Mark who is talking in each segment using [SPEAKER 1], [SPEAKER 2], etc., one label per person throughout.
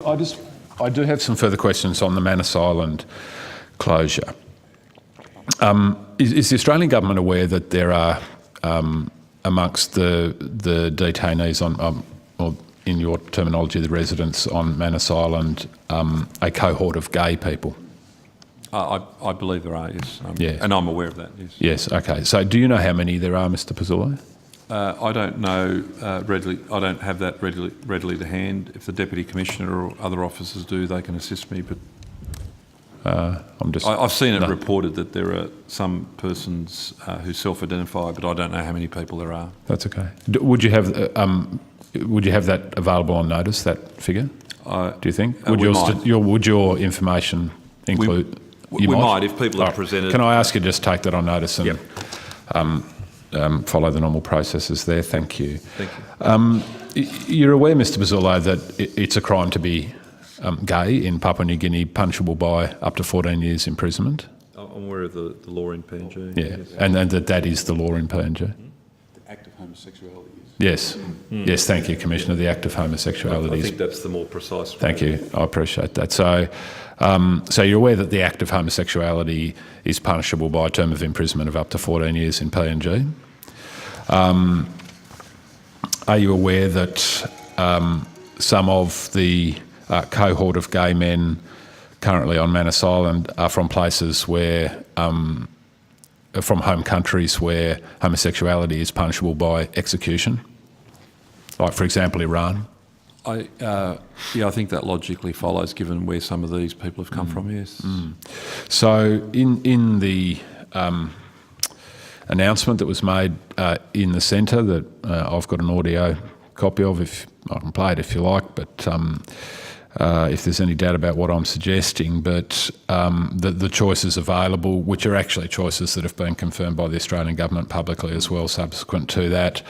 [SPEAKER 1] I do have some further questions on the Manus Island closure. Is the Australian government aware that there are amongst the detainees or in your terminology, the residents on Manus Island, a cohort of gay people?
[SPEAKER 2] I believe there are, yes.
[SPEAKER 1] Yes.
[SPEAKER 2] And I'm aware of that, yes.
[SPEAKER 1] Yes, okay. So do you know how many there are, Mr. Pizzullo?
[SPEAKER 2] I don't know readily. I don't have that readily to hand. If the Deputy Commissioner or other officers do, they can assist me. But I've seen it reported that there are some persons who self-identify, but I don't know how many people there are.
[SPEAKER 1] That's okay. Would you have that available on notice? That figure? Do you think? Would your information include?
[SPEAKER 2] We might if people have presented.
[SPEAKER 1] Can I ask you to just take that on notice and
[SPEAKER 2] Yep.
[SPEAKER 1] Follow the normal processes there? Thank you.
[SPEAKER 2] Thank you.
[SPEAKER 1] You're aware, Mr. Pizzullo, that it's a crime to be gay in Papua New Guinea, punishable by up to 14 years imprisonment?
[SPEAKER 2] I'm aware of the law in PNG.
[SPEAKER 1] Yeah, yes. And that is the law in PNG?
[SPEAKER 3] The act of homosexuality.
[SPEAKER 1] Yes. Yes, thank you, Commissioner. The act of homosexuality.
[SPEAKER 2] I think that's the more precise way.
[SPEAKER 1] Thank you. I appreciate that. So you're aware that the act of homosexuality is punishable by a term of imprisonment of up to 14 years in PNG. Are you aware that some of the cohort of gay men currently on Manus Island are from places where, from home countries where homosexuality is punishable by execution? Like, for example, Iran?
[SPEAKER 2] I think that logically follows, given where some of these people have come from, yes.
[SPEAKER 1] So in the announcement that was made in the centre that I've got an audio copy of, if I can play it if you like, but if there's any doubt about what I'm suggesting, but the choices available, which are actually choices that have been confirmed by the Australian government publicly as well subsequent to that,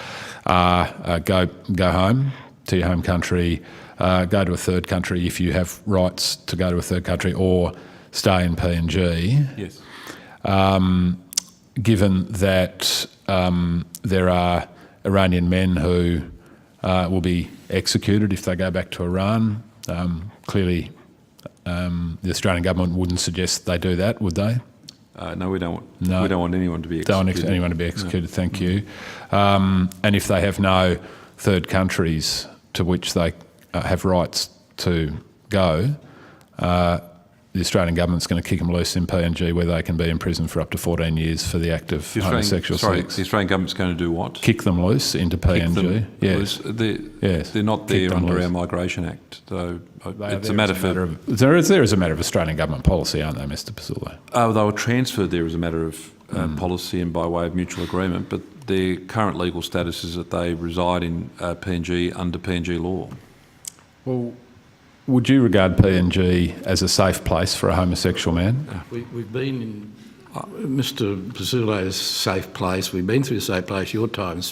[SPEAKER 1] are go home to your home country, go to a third country if you have rights to go to a third country, or stay in PNG.
[SPEAKER 2] Yes.
[SPEAKER 1] Given that there are Iranian men who will be executed if they go back to Iran, clearly the Australian government wouldn't suggest they do that, would they?
[SPEAKER 2] No, we don't want anyone to be executed.
[SPEAKER 1] Don't want anyone to be executed, no. Thank you. And if they have no third countries to which they have rights to go, the Australian government's going to kick them loose in PNG, where they can be in prison for up to 14 years for the act of homosexual sex.
[SPEAKER 2] The Australian government's going to do what?
[SPEAKER 1] Kick them loose into PNG. Yes.
[SPEAKER 2] Yes. They're not there under our Migration Act, though. It's a matter of...
[SPEAKER 1] There is a matter of Australian government policy, aren't they, Mr. Pizzullo?
[SPEAKER 2] They were transferred there as a matter of policy and by way of mutual agreement, but their current legal status is that they reside in PNG under PNG law.
[SPEAKER 1] Well, would you regard PNG as a safe place for a homosexual man?
[SPEAKER 3] We've been in Mr. Pizzullo's safe place. We've been through a safe place your times